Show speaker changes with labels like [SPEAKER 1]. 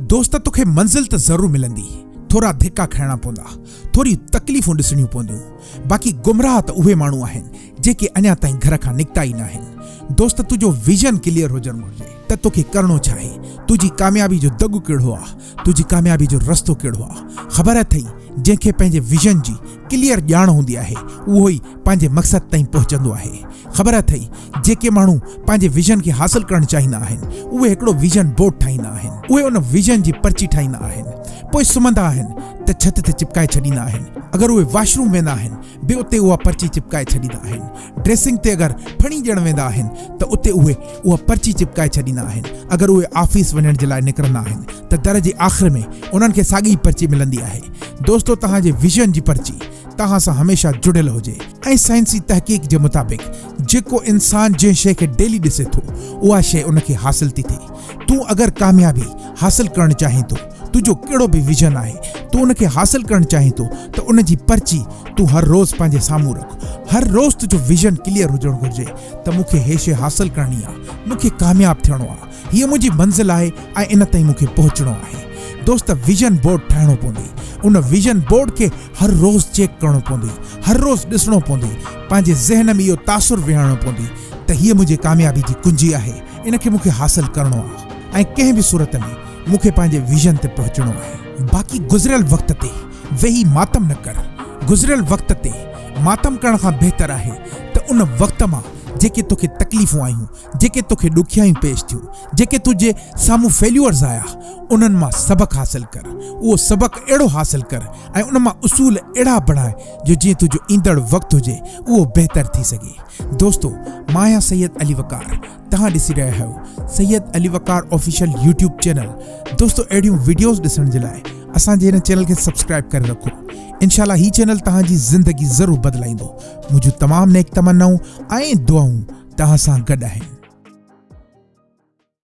[SPEAKER 1] दोस्त तोखे मंजिल त ज़रूर मिलंदी, थोड़ा धिक्का खाइणा पवंदा, थोड़ी तकलीफ़ूं ॾिसणियूं पवंदियूं। बाक़ी गुमराह त उहे माण्हू आहिनि जेके अञा ताईं घर खां निकिता ई न आहिनि। दोस्त तुंहिंजो विजन क्लियर हुजणु घुरिजे त तोखे करिणो छा आहे, तुंहिंजी कामयाबी जो दॻु कहिड़ो आहे, तुंहिंजी कामयाबी जो रस्तो कहिड़ो आहे। ख़बर अथई जंहिंखे पंहिंजे विजन जी क्लियर ॼाण हूंदी आहे उहो ई पंहिंजे मक़सद ताईं पहुचंदो आहे। ख़बर अथई जेके माण्हू पंहिंजे विजन खे हासिल करणु चाहींदा आहिनि उहे हिकिड़ो विजन बोर्ड ठाहींदा आहिनि, उहे उन विजन जी पर्ची ठाहींदा आहिनि, पोइ सुम्हंदा आहिनि त छित ते चिपकाए छॾींदा आहिनि। अगरि उहे वॉशरूम वेंदा आहिनि बि उते उहा पर्ची चिपकाए छॾींदा आहिनि। ड्रेसिंग ते अगरि फणी ॾियणु वेंदा आहिनि त उते उहे उहा पर्ची चिपकाए छॾींदा आहिनि। अगरि उहे ऑफिस वञण जे लाइ निकिरंदा आहिनि त दर जे आख़िर में उन्हनि खे साॻी पर्ची मिलंदी आहे। दोस्तो तव्हांजे विजन जी पर्ची तव्हां सां हमेशह जुड़ियल हुजे ऐं साइंसी तहक़ीक़ जे मुताबिक़ जेको इंसान जंहिं शइ खे डेली ॾिसे थो उहा शइ उनखे हासिल थी थिए। तूं अगरि कामयाबी हासिल करणु चाहीं थो, तुंहिंजो कहिड़ो बि विजन आहे, तूं उनखे हासिल करणु चाहीं थो त उन जी पर्ची तूं हर रोज़ पंहिंजे साम्हूं रख। हर रोज़ तुंहिंजो विजन क्लियर हुजणु घुरिजे त मूंखे हे शइ हासिल करणी आहे, मूंखे कामयाबु थियणो आहे, हीअ मुंहिंजी मंज़िल आहे ऐं इन ताईं मूंखे पहुचणो आहे। दोस्त विजन बोर्ड ठाहिणो पवंदी, उन विजन बोर्ड खे हर रोज़ चेक करणो पवंदी, हर रोज़ ॾिसणो पवंदी, पंहिंजे ज़हन में इहो तासुर विहारणो पवंदी त हीअ मुंहिंजी कामयाबी जी कुंजी आहे, इनखे मूंखे हासिल करणो आहे ऐं कंहिं बि सूरत में मूंखे पंहिंजे विजन ते पहुचणो आहे। बाक़ी गुज़िरियल वक़्त ते वेही मातम न कर। गुज़िरियल वक़्त ते मातम करण खां बहितर आहे त उन वक़्त मां जेके तोखे तकलीफ़ूं आयूं, जेके तोखे ॾुखियायूं पेश थियूं, जेके तुंहिंजे साम्हूं फेल्यूअर्स आया, उन्हनि मां सबक़ हासिल कर। उहो सबक़ अहिड़ो हासिल कर ऐं उन मां उसूल अहिड़ा बणाए जो जीअं तुंहिंजो ईंदड़ वक़्तु हुजे उहो बहितर थी सघे। दोस्तो मां आहियां सैयद अली वकार, तव्हां ॾिसी रहिया आहियो सैयद अली वकार ऑफिशियल यूट्यूब चैनल। दोस्तो अहिड़ियूं वीडियोज़ ॾिसण जे लाइ असांजे हिन चैनल खे सब्सक्राइब करे रखो। इंशाल्लाह ही चैनल तव्हांजी ज़िंदगी ज़रूरु बदिलाईंदो। मुंहिंजूं तमामु नेक तमन्नाऊं ऐं दुआऊं तव्हां सां गॾु आहिनि।